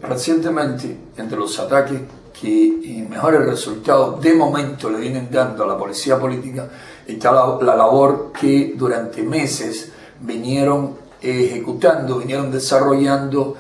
Recientemente, entre los ataques que mejores resultados de momento le vienen dando a la policía política, está la labor que durante meses vinieron ejecutando, vinieron desarrollando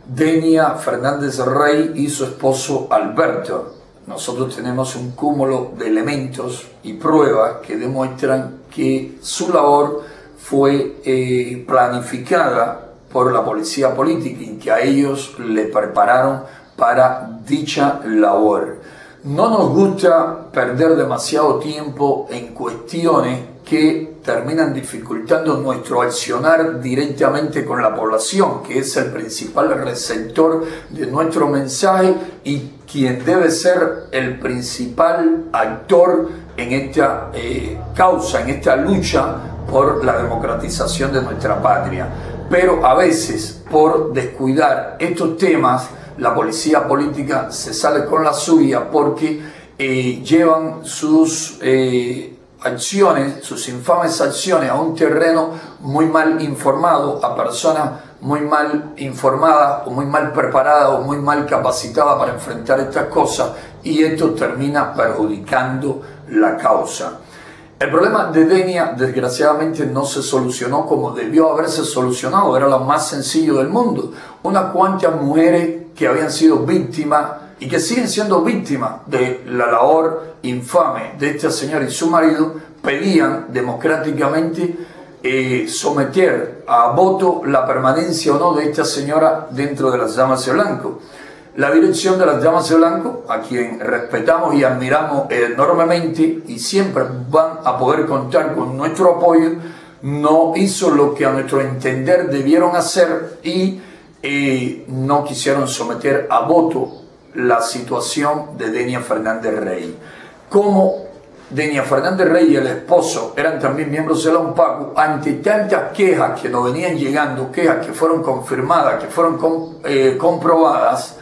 Denia Fernández Rey y su esposo Alberto. Nosotros tenemos un cúmulo de elementos y pruebas que demuestran que su labor fue planificada por la policía política y que a ellos le prepararon para dicha labor. No nos gusta perder demasiado tiempo en cuestiones que terminan dificultando nuestro accionar directamente con la población, que es el principal receptor de nuestro mensaje y quien debe ser el principal actor en esta causa, en esta lucha por la democratización de nuestra patria. Pero a veces, por descuidar estos temas, la policía política se sale con la suya porque llevan sus acciones, sus infames acciones a un terreno muy mal informado, a personas muy mal informadas o muy mal preparadas o muy mal capacitadas para enfrentar estas cosas, y esto termina perjudicando la causa. El problema de Denia desgraciadamente no se solucionó como debió haberse solucionado, era lo más sencillo del mundo. Unas cuantas mujeres que habían sido víctimas y que siguen siendo víctimas de la labor infame de esta señora y su marido pedían democráticamente someter a voto la permanencia o no de esta señora dentro de las Llamas de Blanco. La dirección de las Llamas de Blanco, a quien respetamos y admiramos enormemente y siempre van a poder contar con nuestro apoyo, no hizo lo que a nuestro entender debieron hacer y no quisieron someter a voto la situación de Denia Fernández Rey. Como Denia Fernández Rey y el esposo eran también miembros de la UNPACU, ante tantas quejas que nos venían llegando, quejas que fueron confirmadas, que fueron comprobadas,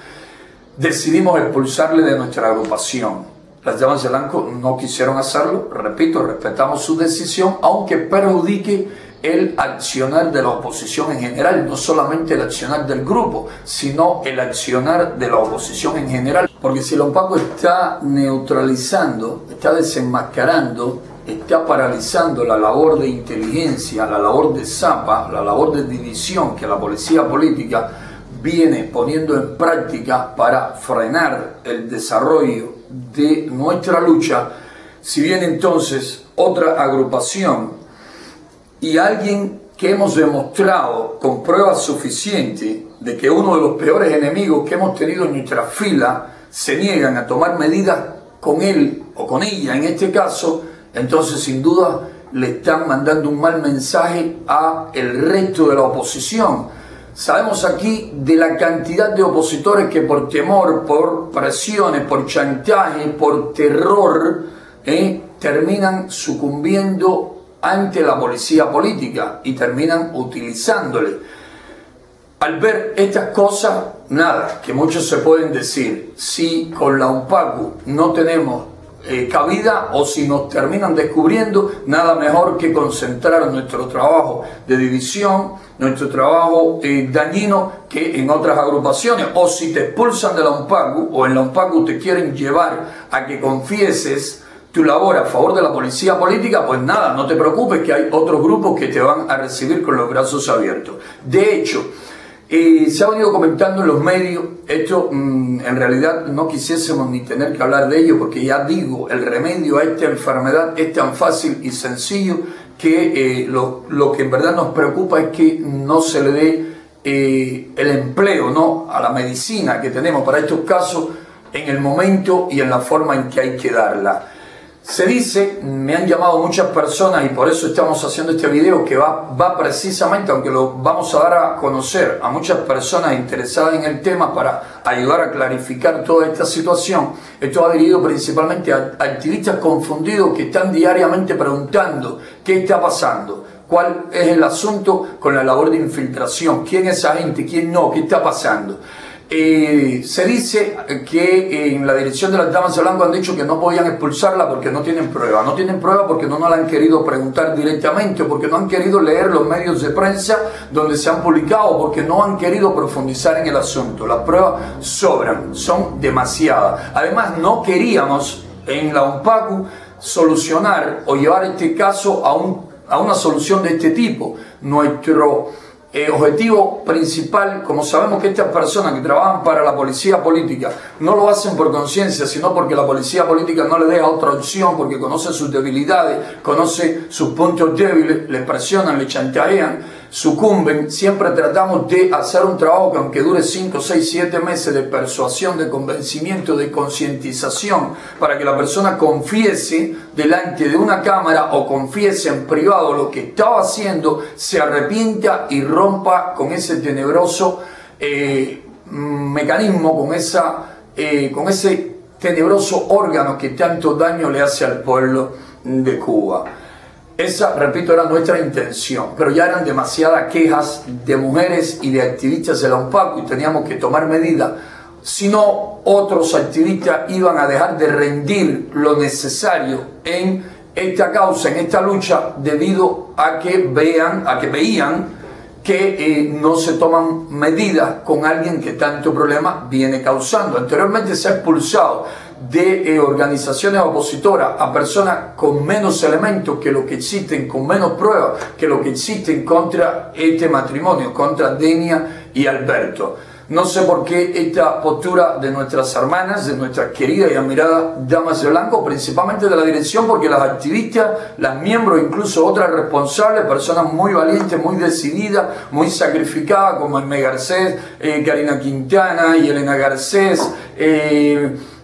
decidimos expulsarle de nuestra agrupación. Las Llamas de Blanco no quisieron hacerlo, repito, respetamos su decisión, aunque perjudique el accionar de la oposición en general, no solamente el accionar del grupo, sino el accionar de la oposición en general. Porque si la UNPACU está neutralizando, está desenmascarando, está paralizando la labor de inteligencia, la labor de zapa, la labor de división que la policía política viene poniendo en práctica para frenar el desarrollo de nuestra lucha, si viene entonces otra agrupación y alguien que hemos demostrado con pruebas suficientes de que uno de los peores enemigos que hemos tenido en nuestra fila se niegan a tomar medidas con él o con ella en este caso, entonces sin duda le están mandando un mal mensaje a el resto de la oposición. Sabemos aquí de la cantidad de opositores que por temor, por presiones, por chantaje, por terror, terminan sucumbiendo ante la policía política y terminan utilizándole. Al ver estas cosas, nada, que muchos se pueden decir, si con la UNPACU no tenemos cabida o si nos terminan descubriendo, nada mejor que concentrar nuestro trabajo de división, nuestro trabajo dañino que en otras agrupaciones. O si te expulsan de la UNPACU o en la UNPACU te quieren llevar a que confieses tu labor a favor de la policía política, pues nada, no te preocupes que hay otros grupos que te van a recibir con los brazos abiertos. De hecho, se ha venido comentando en los medios, esto en realidad no quisiésemos ni tener que hablar de ello porque ya digo, el remedio a esta enfermedad es tan fácil y sencillo que lo que en verdad nos preocupa es que no se le dé el empleo, ¿no?, a la medicina que tenemos para estos casos en el momento y en la forma en que hay que darla. Se dice, me han llamado muchas personas y por eso estamos haciendo este video que va precisamente, aunque lo vamos a dar a conocer a muchas personas interesadas en el tema para ayudar a clarificar toda esta situación. Esto va dirigido principalmente a activistas confundidos que están diariamente preguntando qué está pasando, cuál es el asunto con la labor de infiltración, quién es esa gente, quién no, qué está pasando. Se dice que en la dirección de las Damas de Blanco han dicho que no podían expulsarla porque no tienen prueba. No tienen prueba porque no nos la han querido preguntar directamente, porque no han querido leer los medios de prensa donde se han publicado, porque no han querido profundizar en el asunto. Las pruebas sobran, son demasiadas. Además, no queríamos en la UNPACU solucionar o llevar este caso a una solución de este tipo. Nuestro objetivo principal, como sabemos que estas personas que trabajan para la policía política no lo hacen por conciencia, sino porque la policía política no le deja otra opción, porque conoce sus debilidades, conoce sus puntos débiles, le presionan, le chantajean, sucumben. Siempre tratamos de hacer un trabajo que, aunque dure 5, 6, 7 meses, de persuasión, de convencimiento, de concientización, para que la persona confiese delante de una cámara o confiese en privado lo que estaba haciendo, se arrepienta y rompa con ese tenebroso mecanismo, con ese tenebroso órgano que tanto daño le hace al pueblo de Cuba. Esa, repito, era nuestra intención, pero ya eran demasiadas quejas de mujeres y de activistas de la UNPACU y teníamos que tomar medidas. Si no, otros activistas iban a dejar de rendir lo necesario en esta causa, en esta lucha, debido a que veían que no se toman medidas con alguien que tanto problema viene causando. Anteriormente se ha expulsado de organizaciones opositoras a personas con menos elementos que lo que existen, con menos pruebas que lo que existen contra este matrimonio, contra Denia y Alberto. No sé por qué esta postura de nuestras hermanas, de nuestras queridas y admiradas Damas de Blanco, principalmente de la dirección, porque las activistas, las miembros, incluso otras responsables, personas muy valientes, muy decididas, muy sacrificadas, como Aimé Garcés, Karina Quintana y Elena Garcés,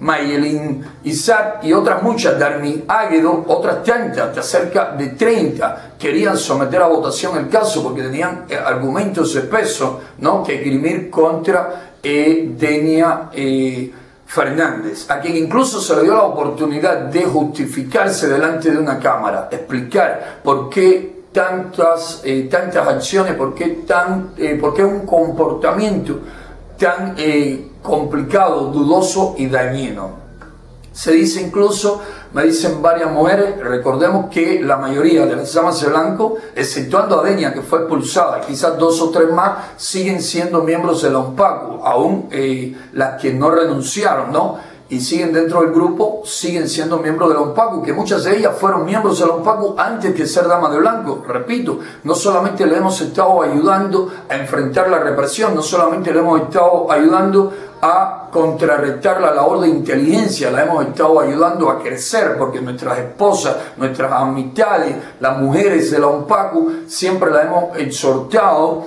Mayelin Isaac y otras muchas, Darmi Águedo, otras tantas, cerca de 30, querían someter a votación el caso porque tenían argumentos de peso, ¿no?, que esgrimir contra Denia Fernández, a quien incluso se le dio la oportunidad de justificarse delante de una cámara, explicar por qué tantas acciones, por qué un comportamiento tan complicado, dudoso y dañino. Se dice incluso, me dicen varias mujeres, recordemos que la mayoría de las Damas de Blanco, exceptuando a Denia, que fue expulsada, quizás 2 o 3 más, siguen siendo miembros de la UNPACU, aún las que no renunciaron, ¿no?, y siguen dentro del grupo, siguen siendo miembros de la UNPACU, que muchas de ellas fueron miembros de la UNPACU antes que ser Damas de Blanco. Repito, no solamente le hemos estado ayudando a enfrentar la represión, no solamente le hemos estado ayudando a contrarrestar la labor de inteligencia, la hemos estado ayudando a crecer, porque nuestras esposas, nuestras amistades, las mujeres de la UNPACU, siempre la hemos exhortado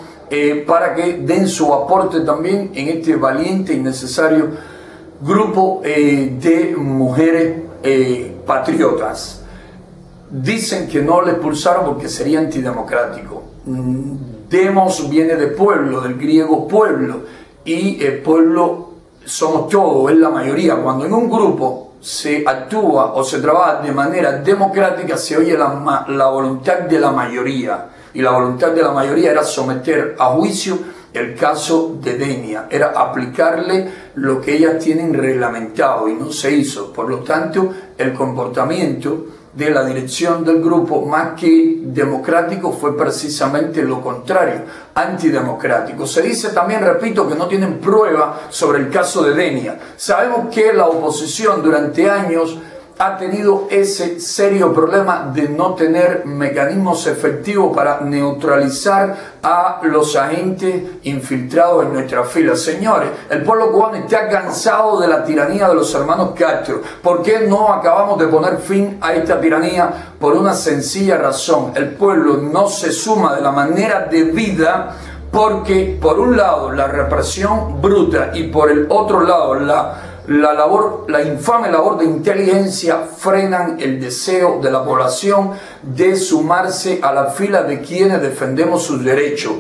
para que den su aporte también en este valiente y necesario grupo de mujeres patriotas. Dicen que no le expulsaron porque sería antidemocrático. Demos viene de pueblo, del griego pueblo, y el pueblo somos todos, es la mayoría. Cuando en un grupo se actúa o se trabaja de manera democrática, se oye la voluntad de la mayoría, y la voluntad de la mayoría era someter a juicio el caso de Denia, era aplicarle lo que ellas tienen reglamentado, y no se hizo. Por lo tanto, el comportamiento de la dirección del grupo, más que democrático, fue precisamente lo contrario, antidemocrático. Se dice también, repito, que no tienen prueba sobre el caso de Denia. Sabemos que la oposición durante años ha tenido ese serio problema de no tener mecanismos efectivos para neutralizar a los agentes infiltrados en nuestras filas. Señores, el pueblo cubano está cansado de la tiranía de los hermanos Castro. ¿Por qué no acabamos de poner fin a esta tiranía? Por una sencilla razón: el pueblo no se suma de la manera debida, porque por un lado la represión bruta y por el otro lado la infame labor de inteligencia frenan el deseo de la población de sumarse a la fila de quienes defendemos sus derechos.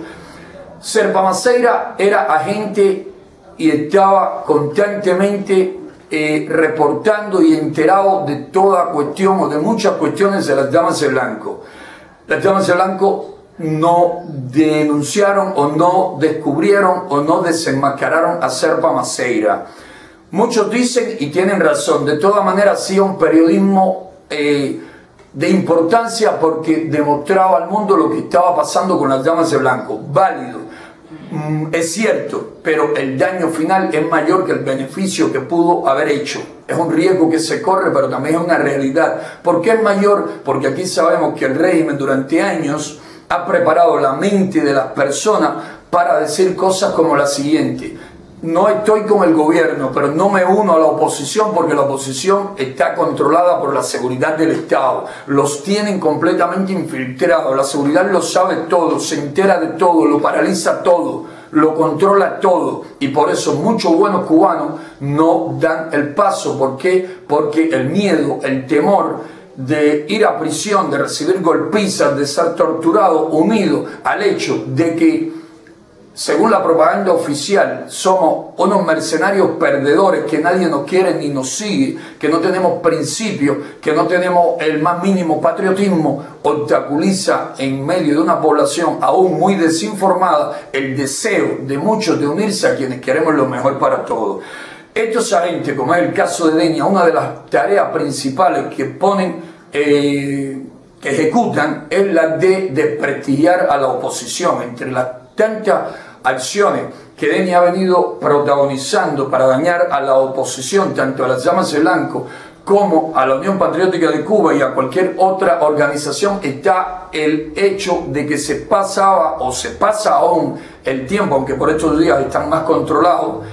Serpa Maceira era agente y estaba constantemente reportando y enterado de toda cuestión o de muchas cuestiones de las Damas de Blanco. Las Damas de Blanco no denunciaron o no descubrieron o no desenmascararon a Serpa Maceira. Muchos dicen, y tienen razón, de todas maneras ha sido un periodismo de importancia porque demostraba al mundo lo que estaba pasando con las Damas de Blanco. Válido, es cierto, pero el daño final es mayor que el beneficio que pudo haber hecho. Es un riesgo que se corre, pero también es una realidad. ¿Por qué es mayor? Porque aquí sabemos que el régimen durante años ha preparado la mente de las personas para decir cosas como la siguiente: no estoy con el gobierno, pero no me uno a la oposición porque la oposición está controlada por la seguridad del Estado. Los tienen completamente infiltrados. La seguridad lo sabe todo, se entera de todo, lo paraliza todo, lo controla todo. Y por eso muchos buenos cubanos no dan el paso. ¿Por qué? Porque el miedo, el temor de ir a prisión, de recibir golpizas, de ser torturado, unido al hecho de que, según la propaganda oficial, somos unos mercenarios perdedores, que nadie nos quiere ni nos sigue, que no tenemos principios, que no tenemos el más mínimo patriotismo, obstaculiza en medio de una población aún muy desinformada el deseo de muchos de unirse a quienes queremos lo mejor para todos. Estos agentes, como es el caso de Denia, una de las tareas principales que ponen, que ejecutan, es la de desprestigiar a la oposición. Entre las tantas acciones que Denia ha venido protagonizando para dañar a la oposición, tanto a las Llamas de Blanco como a la Unión Patriótica de Cuba y a cualquier otra organización, está el hecho de que se pasaba o se pasa aún el tiempo, aunque por estos días están más controlados,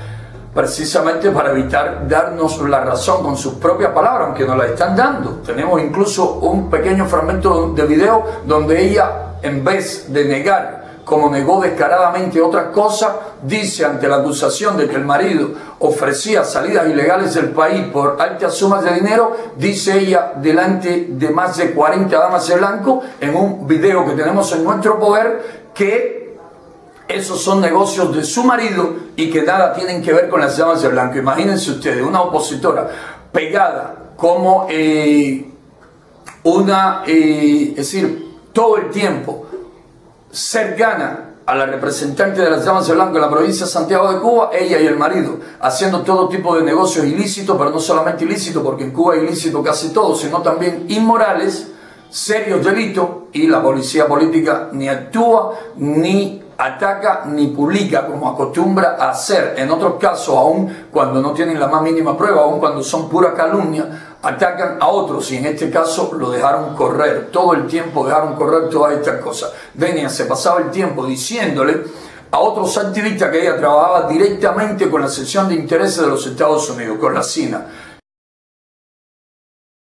precisamente para evitar darnos la razón con sus propias palabras, aunque nos la están dando. Tenemos incluso un pequeño fragmento de video donde ella, en vez de negar, como negó descaradamente otras cosas, dice, ante la acusación de que el marido ofrecía salidas ilegales del país por altas sumas de dinero, dice ella delante de más de 40 damas de blanco, en un video que tenemos en nuestro poder, que esos son negocios de su marido y que nada tienen que ver con las Llamas de Blanco. Imagínense ustedes, una opositora pegada como es decir, todo el tiempo cercana a la representante de las Llamas de Blanco en la provincia de Santiago de Cuba, ella y el marido, haciendo todo tipo de negocios ilícitos, pero no solamente ilícitos, porque en Cuba es ilícito casi todo, sino también inmorales, serios delitos, y la policía política ni actúa, ni ataca, ni publica, como acostumbra a hacer. En otros casos, aún cuando no tienen la más mínima prueba, aún cuando son pura calumnia, atacan a otros, y en este caso lo dejaron correr. Todo el tiempo dejaron correr todas estas cosas. Denia se pasaba el tiempo diciéndole a otros activistas que ella trabajaba directamente con la sección de intereses de los Estados Unidos, con la CINA.